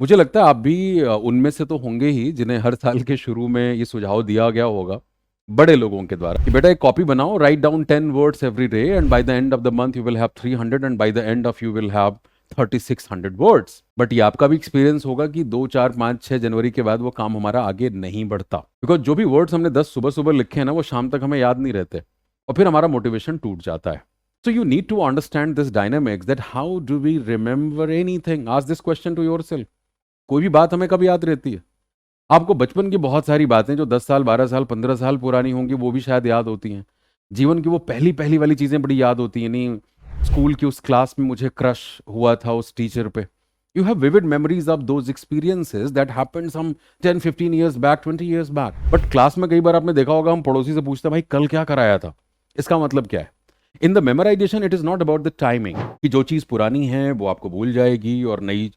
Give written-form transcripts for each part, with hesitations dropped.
मुझे लगता है आप भी उनमें से तो होंगे ही जिन्हें हर साल के शुरू में ये सुझाव दिया गया होगा बड़े लोगों के द्वारा कि बेटा एक कॉपी बनाओ, write down 10 words every day and by the end of the month you will have 300 and by the end of you will have 3600 words. But ये आपका भी एक्सपीरियंस होगा कि 2 4 5 6 जनवरी के बाद वो काम हमारा आगे नहीं बढ़ता, बिकॉज जो भी वर्ड्स हमने 10 सुबह सुबह लिखे हैं ना वो शाम तक हमें याद नहीं रहते और फिर हमारा मोटिवेशन टूट जाता है। So you need to understand this dynamics that how do we remember anything? Ask this question to yourself. कोई भी बात हमें कब याद रहती है? आपको बचपन की बहुत सारी बातें जो 10 साल 12 साल 15 साल पुरानी होंगी वो भी शायद याद होती हैं। जीवन की वो पहली पहली वाली चीजें बड़ी याद होती हैं। नहीं, स्कूल की उस क्लास में मुझे क्रश हुआ था उस टीचर पे। You have vivid memories of those experiences that happened some 10 15 years back, 20 years back. But class में कई बार आपने देखा होगा हम पड़ोसी से पूछते हैं भाई कल क्या कराया था, इसका मतलब क्या है? In the memorisation it is not about the timing कि जो चीज़ पुरानी है वो आपको भूल जाएगी और नई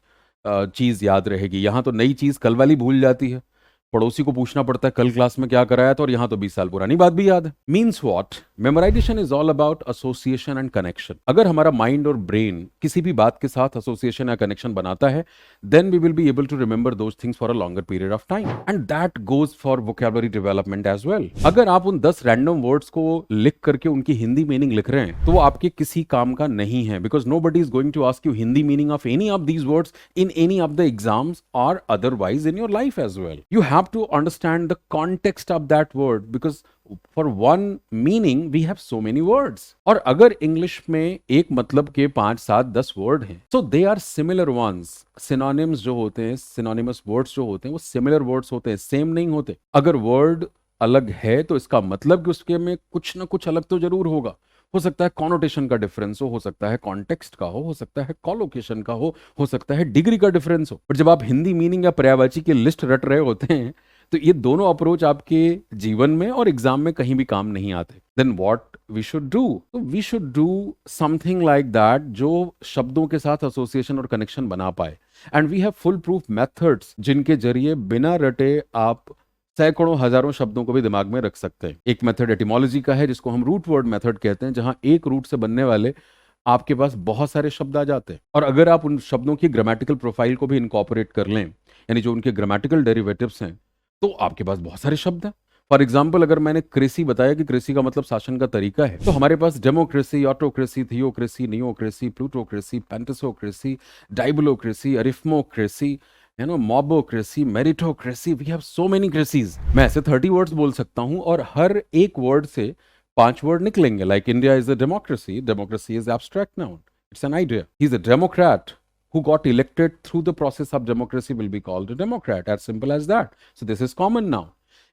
चीज़ याद रहेगी। यहाँ तो नई चीज़ कल वाली भूल जाती है, पड़ोसी को पूछना पड़ता है कल क्लास में क्या कराया था, और यहाँ तो 20 साल पुरानी बात भी याद है। Means what? Memorisation is all about association and connection. अगर हमारा माइंड और ब्रेन किसी भी बात के साथ एसोसिएशन या कनेक्शन बनाता है then we will be able to remember those things for a longer period of time and that goes for vocabulary development as well. अगर आप उन 10 रैंडम वर्ड्स को लिख करके उनकी हिंदी मीनिंग लिख रहे हैं तो वो आपके किसी काम का नहीं है, because nobody is going to ask you Hindi meaning of any of these words in any of the exams or otherwise in your life as well. You have to understand the context of that word because for one meaning we have so many words. और अगर English में एक मतलब के 5 7 10 word हैं so they are similar ones. synonyms जो होते हैं, synonymous words जो होते हैं वो similar words होते हैं, same नहीं होते। अगर वर्ड अलग है तो इसका मतलब कि उसके में कुछ ना कुछ अलग तो जरूर होगा। हो सकता है कॉनोटेशन का डिफरेंस हो सकता है कॉन्टेक्स्ट का हो सकता है कॉलोकेशन का हो सकता है डिग्री का डिफरेंस हो। पर जब आप हिंदी मीनिंग या पर्यायवाची की लिस्ट रट रहे होते हैं तो ये दोनों अप्रोच आपके जीवन में और एग्जाम में कहीं भी काम नहीं आते। Then what we should do? तो we should do something like that जो शब्दों के साथ एसोसिएशन और कनेक्शन बना पाए। And we have full proof methods जिनके जरिए बिना रटे आप सैकड़ों हजारों शब्दों को भी दिमाग में रख सकते हैं। एक मेथड एटिमोलॉजी का है जिसको हम रूट वर्ड मेथड कहते हैं, जहां एक रूट से बनने वाले आपके पास बहुत सारे शब्द आ जाते हैं। और अगर आप उन शब्दों की ग्रामेटिकल प्रोफाइल को भी इनकॉर्पोरेट कर लें, यानी जो उनके ग्रामेटिकल डेरिवेटिव्स हैं, तो आपके पास बहुत सारे शब्द हैं। फॉर एग्जाम्पल अगर मैंने क्रेसी बताया कि क्रेसी का मतलब शासन का तरीका है, तो हमारे पास democracy, autocracy, theocracy, neocracy, plutocracy, pantisocracy, diabolocracy, arithmocracy, mobocracy, meritocracy, we have so many cracies. मैं ऐसे 30 वर्ड्स बोल सकता हूं और हर एक वर्ड से 5 वर्ड निकलेंगे। Like India is a democracy, democracy is abstract noun, it's an idea. He is a Democrat who got elected through the process of democracy will be called a democrat, as simple as that. So this is common now.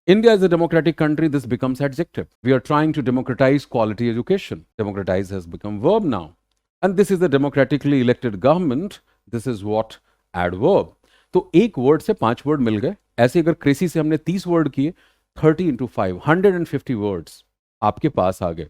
India is a democratic country, this becomes adjective. We are trying to democratize quality education. Democratize has become verb now. And this is the democratically elected government, this is what adverb. तो एक word से 5 word मिल गए। ऐसे अगर cracy से हमने 30 word किए, 30 into 5 150 words आपके पास आ गए।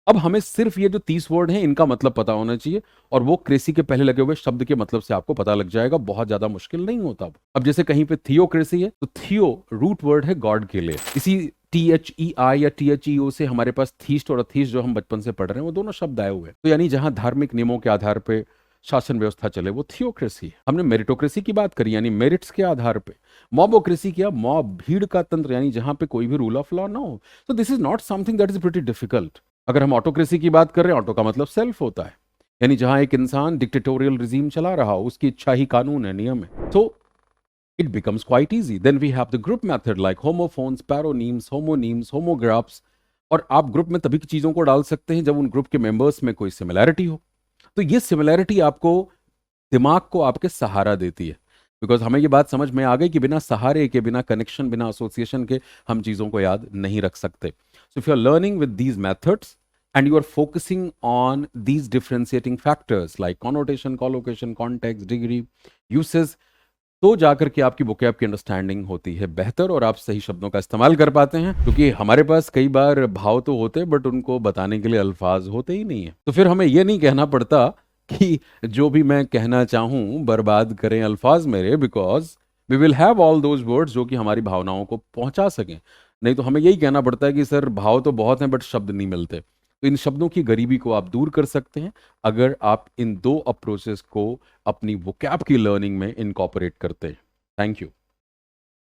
अब हमें सिर्फ ये जो 30 वर्ड हैं इनका मतलब पता होना चाहिए और वो क्रेसी के पहले लगे हुए शब्द के मतलब से आपको पता लग जाएगा, बहुत ज्यादा मुश्किल नहीं होता। अब जैसे कहीं पे थियोक्रेसी है तो थियो रूट वर्ड है गॉड के लिए। इसी THEI या THEO से हमारे पास थीस्ट और अथीस्ट जो हम बचपन से पढ़ रहे हैं वो दोनों शब्द आए हुए हैं। तो यानी जहां धार्मिक नियमों के आधार पे शासन व्यवस्था चले वो थियोक्रेसी है। हमने मेरिटोक्रेसी की बात करी यानी मेरिट्स के आधार पे। मॉबोक्रेसी किया, मॉब भीड़ का तंत्र, यानी जहां पे कोई भी रूल ऑफ लॉ ना हो। तो this is not something that is pretty difficult. अगर हम ऑटोक्रेसी की बात कर रहे हैं, ऑटो का मतलब सेल्फ होता है, यानी जहां एक इंसान डिक्टेटोरियल रिजीम चला रहा हो, उसकी इच्छा ही कानून है, नियम है। तो it becomes quite easy. Then we have the group method like homophones, paronyms, homonyms, homographs। और आप ग्रुप में तभी की चीजों को डाल सकते हैं जब उन ग्रुप के मेंबर्स में कोई सिमिलैरिटी हो। तो ये सिमिलैरिटी आपको दिमाग को आपके सहारा देती है, बिकॉज हमें ये बात समझ में आ गई कि बिना सहारे के, बिना कनेक्शन, बिना एसोसिएशन के हम चीजों को याद नहीं रख सकते। So if you are learning with these methods and you are focusing on these differentiating factors like connotation, collocation, context, degree, uses, तो जाकर के आपकी वोकैब की अंडरस्टैंडिंग होती है बेहतर और आप सही शब्दों का इस्तेमाल कर पाते हैं। क्योंकि हमारे पास कई बार भाव तो होते हैं बट उनको बताने के लिए अल्फाज होते ही नहीं है। तो फिर हमें यह नहीं कहना पड़ता कि जो भी मैं कहना चाहूं बर्बाद करें अल्फाज मेरे, because we will have all those words जो कि हमारी भावनाओं को पहुंचा सकें। नहीं तो हमें यही कहना पड़ता है कि सर भाव तो बहुत हैं बट शब्द नहीं मिलते। तो इन शब्दों की गरीबी को आप दूर कर सकते हैं अगर आप इन दो अप्रोचेस को अपनी वोकैब की लर्निंग में इनकॉर्पोरेट करते हैं। Thank you.